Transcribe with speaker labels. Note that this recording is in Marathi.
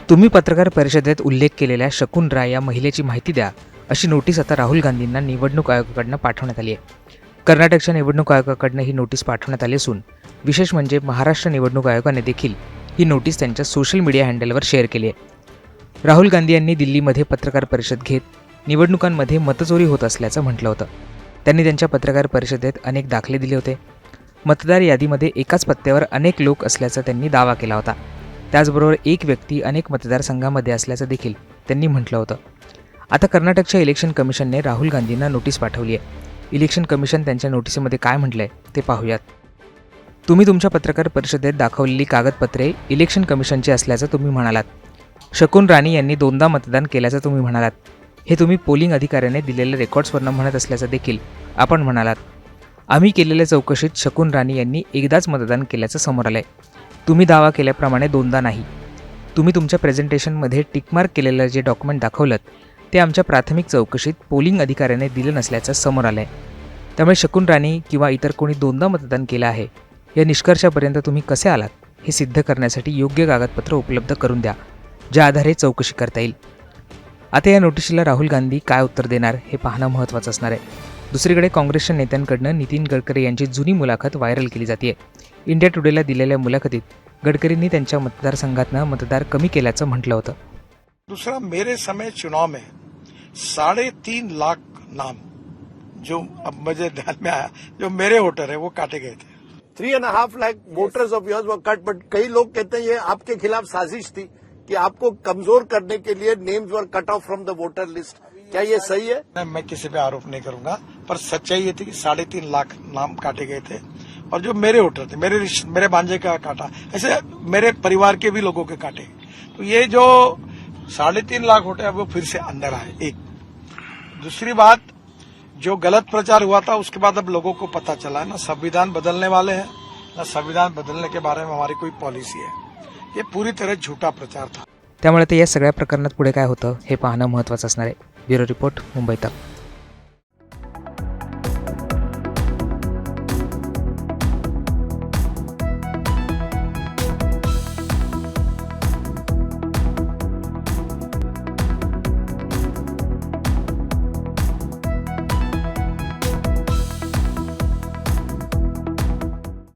Speaker 1: तुम्ही पत्रकार परिषदेत उल्लेख केलेल्या शकुन राय या महिलेची माहिती द्या, अशी नोटीस आता राहुल गांधींना निवडणूक आयोगाकडून पाठवण्यात आली आहे. कर्नाटकच्या निवडणूक आयोगाकडून ही नोटीस पाठवण्यात आली असून विशेष म्हणजे महाराष्ट्र निवडणूक आयोगाने देखील ही नोटीस त्यांच्या सोशल मीडिया हँडलवर शेअर केली आहे. राहुल गांधी यांनी दिल्लीमध्ये पत्रकार परिषद घेत निवडणुकांमध्ये मतचोरी होत असल्याचं म्हटलं होतं. त्यांनी त्यांच्या पत्रकार परिषदेत अनेक दाखले दिले होते. मतदार यादीमध्ये एकाच पत्त्यावर अनेक लोक असल्याचा त्यांनी दावा केला होता. त्याचबरोबर एक व्यक्ती अनेक मतदारसंघामध्ये असल्याचं देखील त्यांनी म्हटलं होतं. आता कर्नाटकच्या इलेक्शन कमिशनने राहुल गांधींना नोटीस पाठवली आहे. इलेक्शन कमिशन त्यांच्या नोटीसमध्ये काय म्हटलंय ते पाहूयात. तुम्ही तुमच्या पत्रकार परिषदेत दाखवलेली कागदपत्रे इलेक्शन कमिशनची असल्याचं तुम्ही म्हणालात. शकुन राणी यांनी 2दा मतदान केल्याचं तुम्ही म्हणालात. हे तुम्ही पोलिंग अधिकाऱ्याने दिलेल्या रेकॉर्ड्सवरून म्हणत असल्याचं देखील आपण म्हणालात. आम्ही केलेल्या चौकशीत शकुन राणी यांनी एकदाच मतदान केल्याचं समोर आलंय. तुम्ही दावा केल्याप्रमाणे 2दा नाही. तुम्ही तुमच्या प्रेझेंटेशनमध्ये टिकमार्क केलेलं जे डॉक्युमेंट दाखवलं ते आमच्या प्राथमिक चौकशीत पोलिंग अधिकाऱ्याने दिलं नसल्याचं समोर आलं आहे. त्यामुळे शकुन राणी किंवा इतर कोणी 2दा मतदान केलं आहे या निष्कर्षापर्यंत तुम्ही कसे आलात हे सिद्ध करण्यासाठी योग्य कागदपत्र उपलब्ध करून द्या, ज्या आधारे चौकशी करता येईल. आता या नोटीसला राहुल गांधी काय उत्तर देणार हे पाहणं महत्त्वाचं असणार आहे. दुसरीकडे काँग्रेसच्या नेत्यांकडनं नितीन गडकरी यांची जुनी मुलाखत व्हायरल केली जाते. इंडिया टुडेला दिलेल्या मुलाखतीत गडकरींनी त्यांच्या मतदारसंघातनं मतदार कमी केल्याचं म्हटलं होतं.
Speaker 2: दूसरा, मेरे समय चुनाव में 3.5 लाख नाम जो अब मुझे ध्यान में आया, जो मेरे वोटर है वो काटे गए थे.
Speaker 3: 3.5 लाख वोटर्स ऑफ योर्स वर कट, बट कई लोग कहते हैं ये आपके खिलाफ साजिश थी कि आपको कमजोर करने के लिए नेम्स वर cut off from the voter list. क्या ये सही है?
Speaker 2: मैं किसी पे आरोप नहीं करूंगा, पर सच्चाई ये थी कि 3.5 लाख नाम काटे गए थे और जो मेरे वोटर थे, मेरे भांजे का काटा, ऐसे मेरे परिवार के भी लोगों के काटे. तो ये जो 3.5 लाख वोटर है वो फिर से अंदर आए. एक दूसरी बात, जो गलत प्रचार हुआ था उसके बाद अब लोगों को पता चला है ना संविधान बदलने वाले हैं, ना संविधान बदलने के बारे में हमारी कोई पॉलिसी है. ये पूरी तरह झूठा प्रचार था.
Speaker 1: त्यामुळे ते या सगळ्या प्रकरणात पुढे काय होतं हे पाहणं महत्त्वाचं असणार आहे. ब्युरो रिपोर्ट, मुंबई तक.